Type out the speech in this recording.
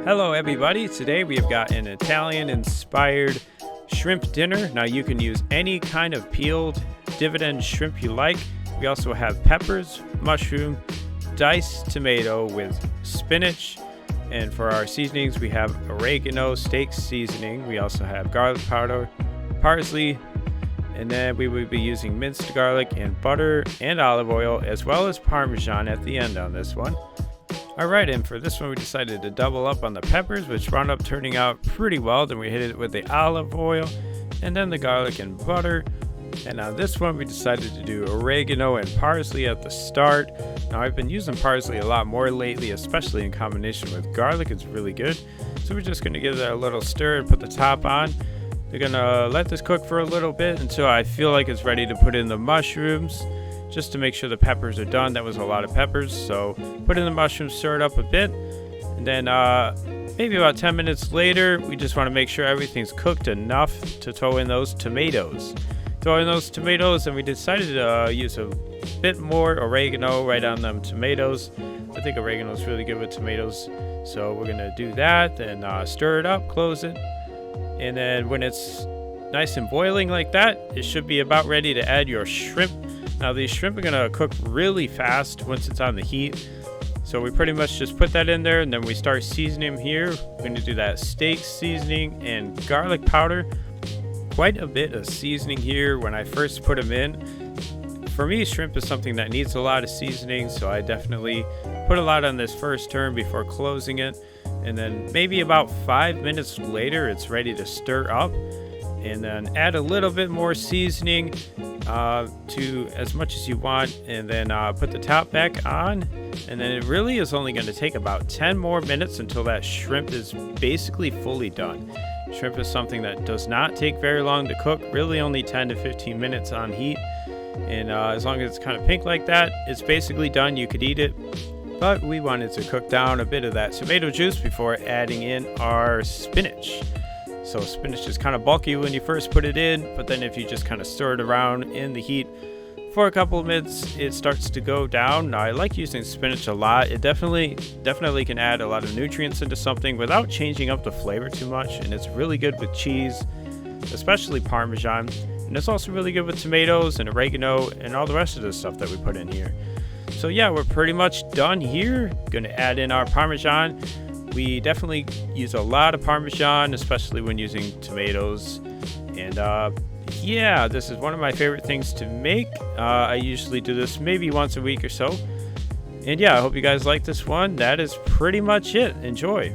Hello everybody, today we have got an Italian inspired shrimp dinner. Now you can use any kind of peeled dividend shrimp you like. We also have peppers, mushroom, diced tomato with spinach, and for our seasonings we have oregano steak seasoning. We also have garlic powder, parsley, and then we will be using minced garlic and butter and olive oil, as well as Parmesan at the end on this one. Alright, and for this one we decided to double up on the peppers, which wound up turning out pretty well. Then we hit it with the olive oil and then the garlic and butter. And on this one we decided to do oregano and parsley at the start. Now I've been using parsley a lot more lately, especially in combination with garlic. It's really good. So we're just going to give that a little stir and put the top on. We're going to let this cook for a little bit until I feel like it's ready to put in the mushrooms, just to make sure the peppers are done. That was a lot of peppers, so put in the mushrooms, stir it up a bit, and then maybe about 10 minutes later we just want to make sure everything's cooked enough to throw in those tomatoes. And we decided to use a bit more oregano right on them tomatoes. I think oregano is really good with tomatoes, so we're gonna do that. Then stir it up, close it, and then when it's nice and boiling like that, it should be about ready to add your shrimp. Now these shrimp are gonna cook really fast once it's on the heat, so we pretty much just put that in there, and then we start seasoning them here. We're gonna do that steak seasoning and garlic powder. Quite a bit of seasoning here when I first put them in. For me, shrimp is something that needs a lot of seasoning, so I definitely put a lot on this first turn before closing it, and then maybe about 5 minutes later it's ready to stir up, and then add a little bit more seasoning to as much as you want, and then put the top back on, and then it really is only going to take about 10 more minutes until that shrimp is basically fully done. Shrimp is something that does not take very long to cook, really only 10 to 15 minutes on heat, and as long as it's kind of pink like that, it's basically done. You could eat it, but we wanted to cook down a bit of that tomato juice before adding in our spinach. So spinach is kind of bulky when you first put it in, but then if you just kind of stir it around in the heat for a couple of minutes, it starts to go down. Now I like using spinach a lot. It definitely can add a lot of nutrients into something without changing up the flavor too much, and it's really good with cheese, especially Parmesan, and it's also really good with tomatoes and oregano and all the rest of the stuff that we put in here. So yeah, we're pretty much done here. Gonna add in our Parmesan. We definitely use a lot of Parmesan, especially when using tomatoes. And yeah, this is one of my favorite things to make. I usually do this maybe once a week or so. And yeah, I hope you guys like this one. That is pretty much it. Enjoy.